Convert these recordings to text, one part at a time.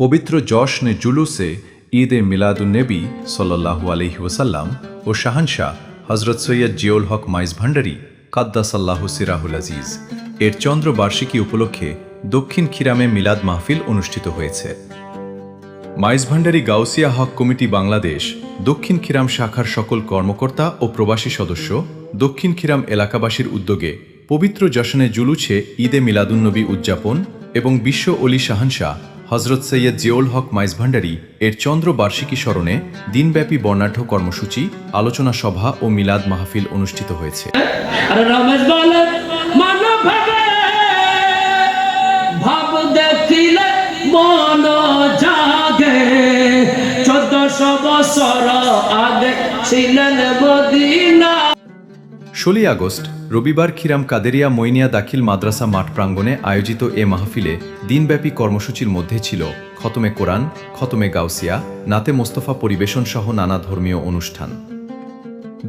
পবিত্র জশ্নে জুলুসে ঈদে মিলাদুন্নবী সাল্লাল্লাহু আলাইহি ওয়াসাল্লাম ও শাহানশাহ হজরত সৈয়দ জিয়াউল হক মাইজ ভান্ডারী কাদ্দাসাল্লাহু সিরাহুল আজিজ এর চন্দ্রবার্ষিকী উপলক্ষে দক্ষিণ খিরামে মিলাদ মাহফিল অনুষ্ঠিত হয়েছে। মাইজ ভান্ডারী গাউসিয়া হক কমিটি বাংলাদেশ দক্ষিণ খিরাম শাখার সকল কর্মকর্তা ও প্রবাসী সদস্য দক্ষিণ খিরাম এলাকাবাসীর উদ্যোগে পবিত্র জশ্নে জুলুসে ঈদে মিলাদুন্নবী উদযাপন এবং বিশ্ব অলি শাহানশাহ হজরত সৈয়দ জিয়াউল হক মাইজ ভান্ডারী এর চন্দ্রবার্ষিকী স্মরণে দিনব্যাপী বর্ণাঢ্য কর্মসূচি, আলোচনা সভা ও মিলাদ মাহফিল অনুষ্ঠিত হয়েছে। ষোলোই আগস্ট রবিবার খিরাম কাদেরিয়া মইনিয়া দাখিল মাদ্রাসা মাঠ প্রাঙ্গণে আয়োজিত এ মাহফিলে দিনব্যাপী কর্মসূচির মধ্যে ছিল খতমে কোরআন, খতমে গাউসিয়া, নাতে মোস্তফা পরিবেশন সহ নানা ধর্মীয় অনুষ্ঠান।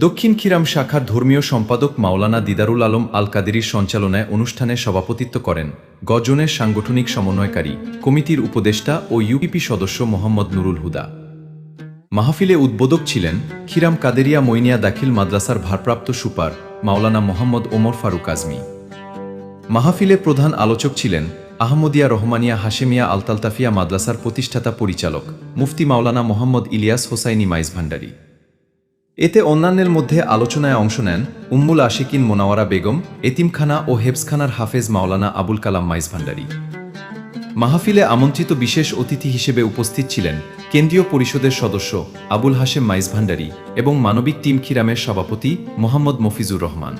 দক্ষিণ খিরাম শাখার ধর্মীয় সম্পাদক মাওলানা দিদারুল আলম আল কাদেরীর সঞ্চালনায় অনুষ্ঠানে সভাপতিত্ব করেন গজনের সাংগঠনিক সমন্বয়কারী কমিটির উপদেষ্টা ও ইউপিপি সদস্য মোহাম্মদ নুরুল হুদা। মাহফিলে উদ্বোধক ছিলেন খিরাম কাদেরিয়া মইনিয়া দাখিল মাদ্রাসার ভারপ্রাপ্ত সুপার মাওলানা মোহাম্মদ ওমর ফারুক আজমি। মাহফিলে প্রধান আলোচক ছিলেন আহমদিয়া রহমানিয়া হাশেমিয়া আলতালতাফিয়া মাদ্রাসার প্রতিষ্ঠাতা পরিচালক মুফতি মাওলানা মোহাম্মদ ইলিয়াস হোসাইনি মাইজ ভান্ডারী। এতে অন্যান্যের মধ্যে আলোচনায় অংশ নেন উম্মুল আশিকিন মোনাওয়ারা বেগম, এতিমখানা ও হেফজখানার হাফেজ মাওলানা আবুল কালাম মাইজ ভান্ডারী। মাহফিলে আমন্ত্রিত বিশেষ অতিথি হিসেবে উপস্থিত ছিলেন কেন্দ্রীয় পরিষদের সদস্য আবুল হাশেম মাইজ ভান্ডারী এবং মানবিক টিম খিরামের সভাপতি মোহাম্মদ মফিজুর রহমান।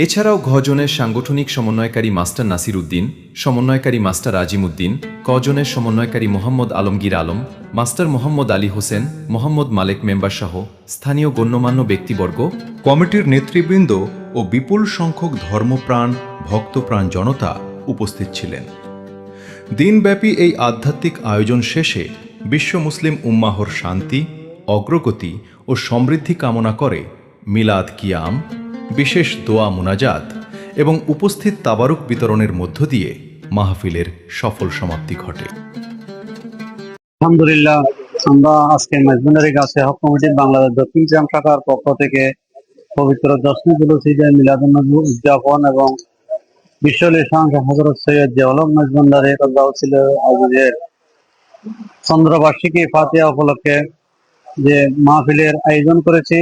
এছাড়াও ঘজনের সাংগঠনিক সমন্বয়কারী মাস্টার নাসির উদ্দিন, সমন্বয়কারী মাস্টার আজিম উদ্দিন, কজনের সমন্বয়কারী মোহাম্মদ আলমগীর আলম, মাস্টার মোহাম্মদ আলী হোসেন, মোহাম্মদ মালেক মেম্বার সহ স্থানীয় গণ্যমান্য ব্যক্তিবর্গ, কমিটির নেতৃবৃন্দ ও বিপুল সংখ্যক ধর্মপ্রাণ ভক্তপ্রাণ জনতা উপস্থিত ছিলেন। দিনব্যাপী এই আধ্যাত্মিক আয়োজন শেষে বিশ্ব মুসলিম উম্মাহর শান্তি, অগ্রগতি ও সমৃদ্ধি কামনা করে মিলাদ কিয়াম, বিশেষ দোয়া মুনাজাত এবং উপস্থিত তাবারুক বিতরণের মধ্য দিয়ে মাহফিলের সফল সমাপ্তি ঘটে। আলহামদুলিল্লাহ, আমরা আজকে মাইজ ভান্ডারী গাউসিয়া হক কমিটি বাংলাদেশ দক্ষিণ খিরাম শাখার পক্ষ থেকে পবিত্র জশ্নে জুলুস ঈদে মিলাদুন্নবী উদযাপন এবং বিশ্ব অলি শাহানশাহ হযরত সৈয়দ জিয়াউল হক মাইজ ভান্ডারী আজিজের চন্দ্রবার্ষিকী ফাতিহা উপলক্ষে যে মাহফিলের আয়োজন করেছি,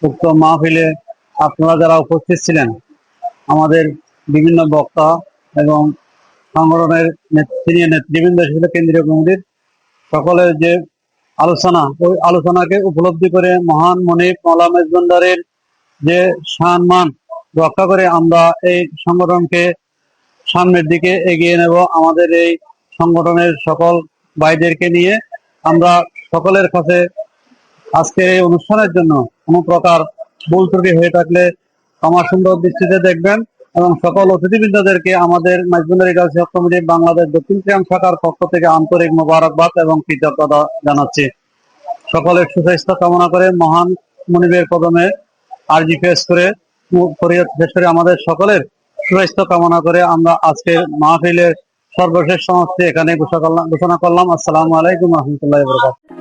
উক্ত মাহফিলে আপনারা যারা উপস্থিত ছিলেন, আমাদের বিভিন্ন বক্তা এবং সংগঠনের সিনিয়র নেতৃবৃন্দ ছিল, কেন্দ্রীয় কমিটির সকলের যে আলোচনা, ওই আলোচনাকে উপলব্ধি করে মহান মনিব মাওলানা মাইজ ভান্ডারীর যে সম্মান রক্ষা করে আমরা এই সংগঠনকে সামনের দিকে এগিয়ে নেব। আমাদের এই সংগঠনের সকল ভাইদেরকে নিয়ে আমরা সকলের কাছে আজকের এই অনুষ্ঠানের জন্য কোনো প্রকার ভুল ত্রুটি হয়ে থাকলে আমার সুন্দর দৃষ্টিতে দেখবেন এবং সকল অতিথিবৃন্দদেরকে আমাদের মাইজ ভান্ডারী গাউসিয়া হক কমিটি বাংলাদেশ দক্ষিণ খিরাম শাখার পক্ষ থেকে আন্তরিক মোবারকবাদ এবং কৃতজ্ঞতা জানাচ্ছি। সকলের সুস্বাস্থ্য কামনা করে মহান মনিবের কদমে আরজি পেশ করে আমাদের সকলের সুস্বাস্থ্য কামনা করে আমরা আজকের মাহফিলের সর্বশেষ সমাপ্তি এখানে ঘোষণা করলাম। আসসালামু আলাইকুম ওয়া রাহমাতুল্লাহি ওয়া বারাকাতুহু।